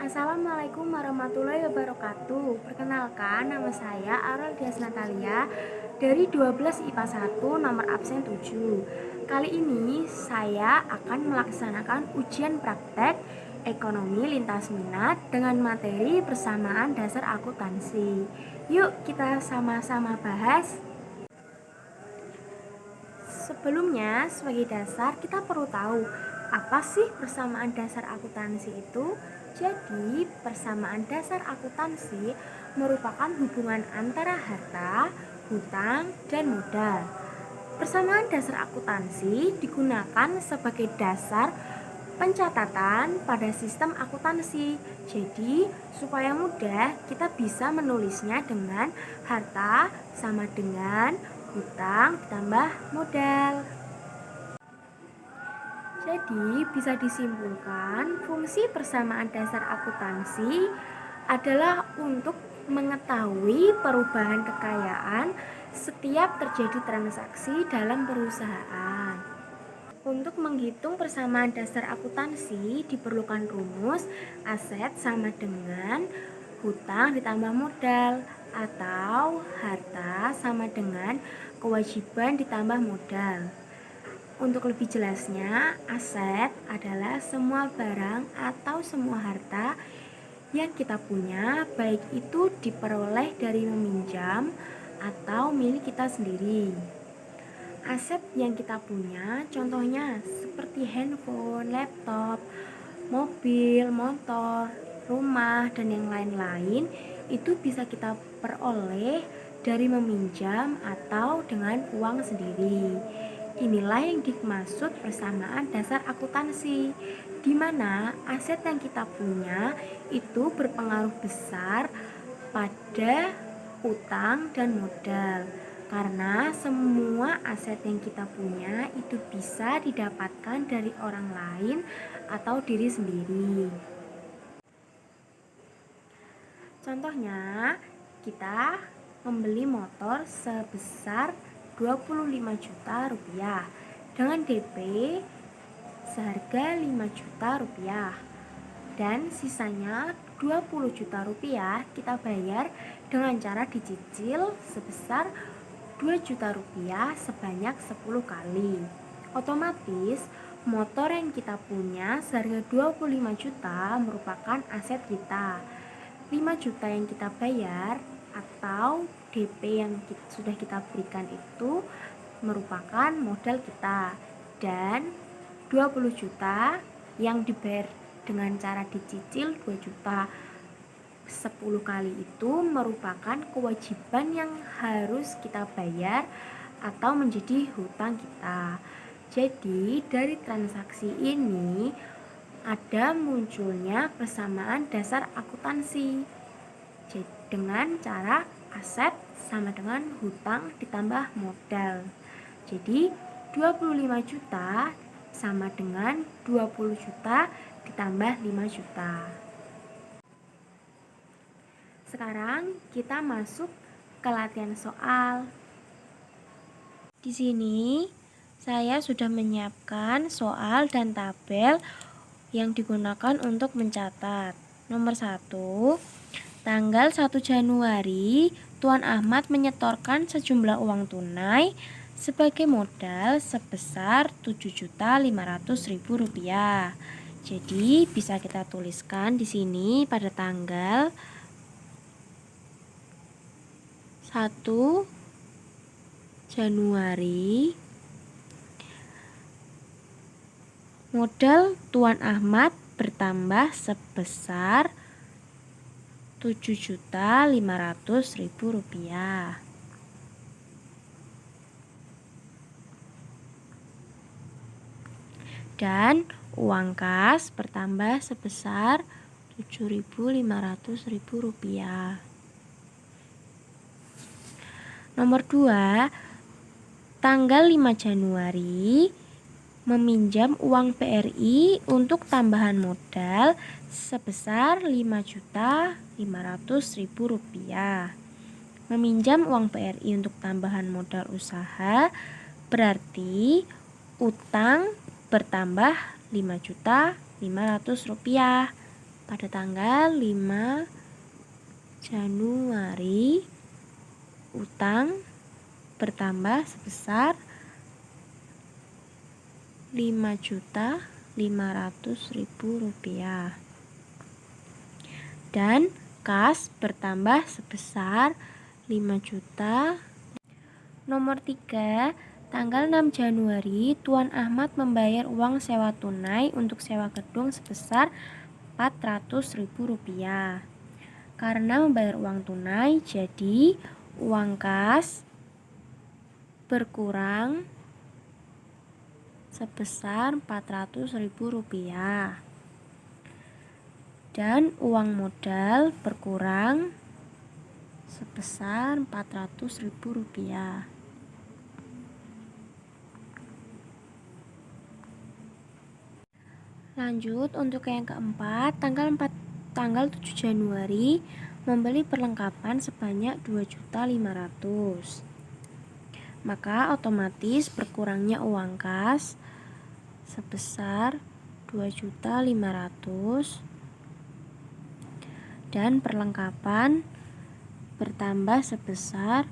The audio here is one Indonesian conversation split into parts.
Assalamualaikum warahmatullahi wabarakatuh. Perkenalkan, nama saya Arul Dias Natalia dari 12 IPA 1 nomor absen 7. Kali ini saya akan melaksanakan ujian praktek ekonomi lintas minat dengan materi persamaan dasar akuntansi. Yuk kita sama-sama bahas. Sebelumnya, sebagai dasar kita perlu tahu apa sih persamaan dasar akuntansi itu. Jadi, persamaan dasar akuntansi merupakan hubungan antara harta, hutang, dan modal. Persamaan dasar akuntansi digunakan sebagai dasar pencatatan pada sistem akuntansi. Jadi, supaya mudah, kita bisa menulisnya dengan harta sama dengan hutang ditambah modal. Jadi, bisa disimpulkan, fungsi persamaan dasar akuntansi adalah untuk mengetahui perubahan kekayaan setiap terjadi transaksi dalam perusahaan. Untuk menghitung persamaan dasar akuntansi diperlukan rumus aset sama dengan hutang ditambah modal atau harta sama dengan kewajiban ditambah modal. Untuk lebih jelasnya, aset adalah semua barang atau semua harta yang kita punya, baik itu diperoleh dari meminjam atau milik kita sendiri. Aset yang kita punya contohnya seperti handphone, laptop, mobil, motor, rumah, dan yang lain-lain itu bisa kita peroleh dari meminjam atau dengan uang sendiri. Inilah yang dimaksud persamaan dasar akuntansi, di mana aset yang kita punya itu berpengaruh besar pada utang dan modal. Karena semua aset yang kita punya itu bisa didapatkan dari orang lain atau diri sendiri. Contohnya, kita membeli motor sebesar 25 juta rupiah dengan DP seharga 5 juta rupiah. Dan sisanya 20 juta rupiah kita bayar dengan cara dicicil sebesar 2 juta rupiah sebanyak 10 kali. Otomatis motor yang kita punya seharga 25 juta merupakan aset kita. 5 juta yang kita bayar atau DP yang sudah kita berikan itu merupakan modal kita. Dan 20 juta yang dibayar dengan cara dicicil 2 juta 10 kali itu merupakan kewajiban yang harus kita bayar atau menjadi hutang kita. Jadi dari transaksi ini ada munculnya persamaan dasar akuntansi dengan cara aset sama dengan hutang ditambah modal. Jadi 25 juta sama dengan 20 juta ditambah 5 juta. Sekarang kita masuk ke latihan soal. Di sini saya sudah menyiapkan soal dan tabel yang digunakan untuk mencatat. Nomor 1, tanggal 1 Januari, Tuan Ahmad menyetorkan sejumlah uang tunai sebagai modal sebesar Rp7.500.000. Jadi bisa kita tuliskan di sini pada tanggal 1 Januari modal Tuan Ahmad bertambah sebesar Rp7.500.000. Dan uang kas bertambah sebesar Rp7.500.000. Nomor 2, tanggal 5 Januari meminjam uang BRI untuk tambahan modal sebesar Rp5.500.000. Meminjam uang BRI untuk tambahan modal usaha berarti utang bertambah Rp5.500.000. pada tanggal 5 Januari utang bertambah sebesar Rp5.500.000 dan kas bertambah sebesar 5 juta. Nomor 3, tanggal 6 Januari Tuan Ahmad membayar uang sewa tunai untuk sewa gedung sebesar Rp400.000. Karena membayar uang tunai, jadi uang kas berkurang sebesar Rp400.000 dan uang modal berkurang sebesar Rp400.000. Lanjut untuk yang keempat, tanggal 7 Januari membeli perlengkapan sebanyak 2.500.000. Maka otomatis berkurangnya uang kas sebesar 2.500.000 dan perlengkapan bertambah sebesar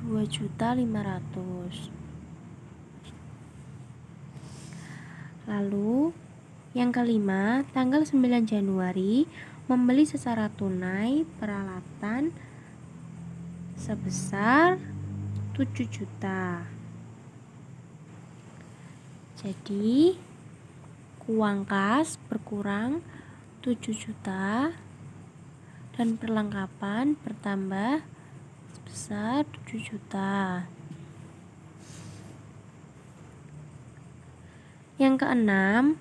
2.500.000. Lalu yang kelima, tanggal 9 Januari membeli secara tunai peralatan sebesar 7 juta. Jadi uang kas berkurang 7 juta dan perlengkapan bertambah sebesar 7 juta. Yang keenam,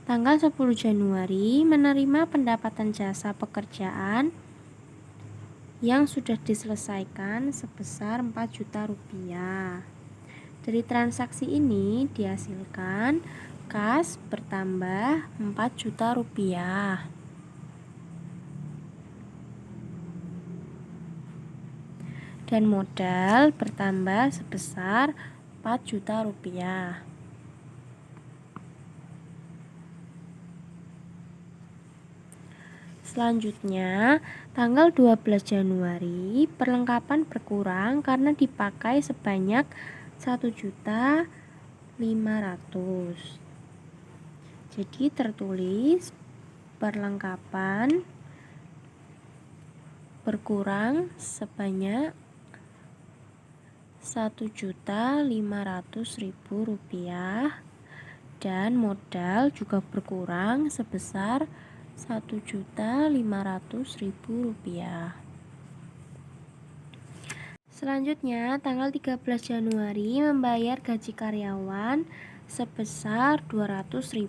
tanggal 10 Januari menerima pendapatan jasa pekerjaan yang sudah diselesaikan sebesar 4 juta rupiah. Dari transaksi ini dihasilkan kas bertambah 4 juta rupiah. Dan modal bertambah sebesar 4 juta rupiah. Selanjutnya, tanggal 12 Januari perlengkapan berkurang karena dipakai sebanyak 1.500.000. Jadi tertulis perlengkapan berkurang sebanyak Rp1.500.000 dan modal juga berkurang sebesar Rp1.500.000. Selanjutnya, tanggal 13 Januari membayar gaji karyawan sebesar Rp200.000.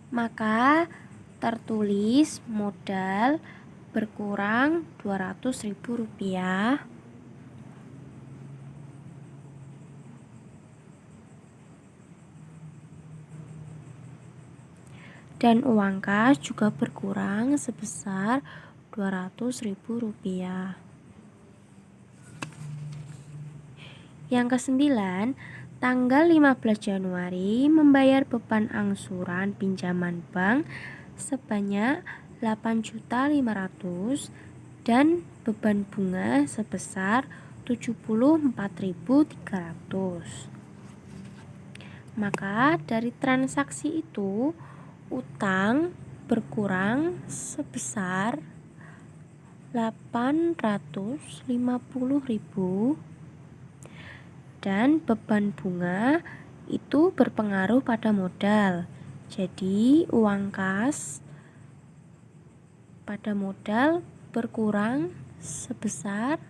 Maka tertulis modal berkurang Rp200.000 dan uang kas juga berkurang sebesar Rp200.000. Yang kesembilan, tanggal 15 Januari membayar beban angsuran pinjaman bank sebanyak 8.500.000 dan beban bunga sebesar 74.300. Maka dari transaksi itu utang berkurang sebesar 850.000 dan beban bunga itu berpengaruh pada modal. Jadi uang kas pada modal berkurang sebesar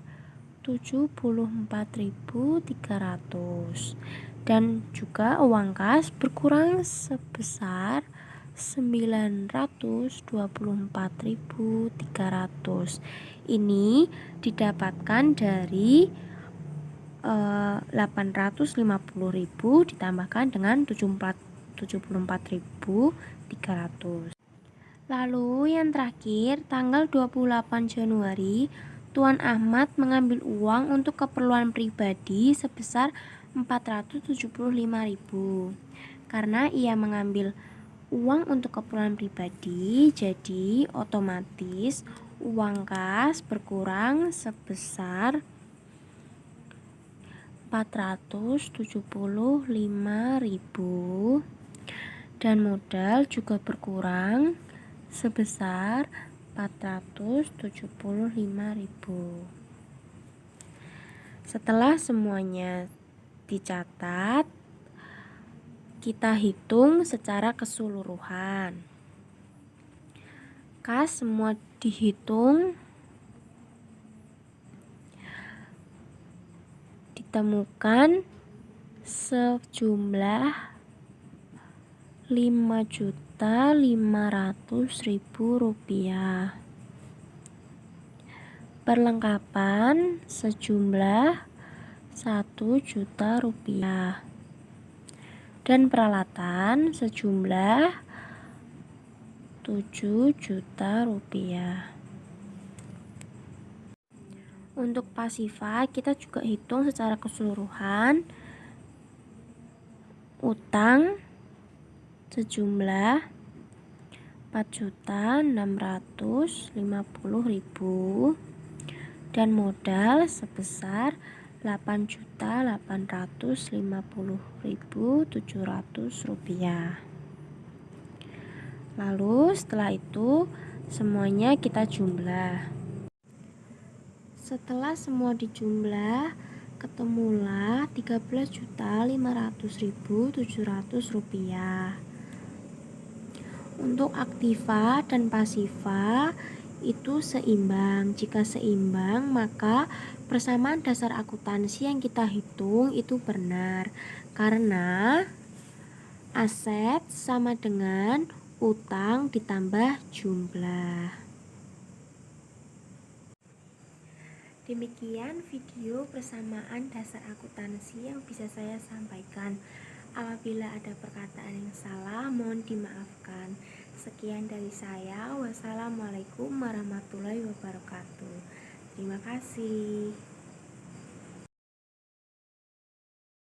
74.300 dan juga uang kas berkurang sebesar 924.300. Ini didapatkan dari 850.000 ditambahkan dengan 74.300. Lalu yang terakhir, tanggal 28 Januari Tuan Ahmad mengambil uang untuk keperluan pribadi sebesar 475.000. karena ia mengambil uang untuk keperluan pribadi, jadi otomatis uang kas berkurang sebesar 475.000 dan modal juga berkurang sebesar 475.000. Setelah semuanya dicatat, kita hitung secara keseluruhan. Kas semua dihitung, ditemukan sejumlah 5.500.000 rupiah. Perlengkapan sejumlah 1 juta rupiah dan peralatan sejumlah 7 juta rupiah. Untuk pasifa kita juga hitung secara keseluruhan. Utang sejumlah 4.650.000 dan modal sebesar 8.850.700 rupiah. Lalu setelah itu semuanya kita jumlah. Setelah semua dijumlah, ketemulah 13.500.700 rupiah. Untuk aktiva dan pasifa itu seimbang. Jika seimbang, maka persamaan dasar akuntansi yang kita hitung itu benar, karena aset sama dengan utang ditambah jumlah. Demikian video persamaan dasar akuntansi yang bisa saya sampaikan. Apabila ada perkataan yang salah, mohon dimaafkan. Sekian dari saya. Wassalamualaikum warahmatullahi wabarakatuh. Terima kasih.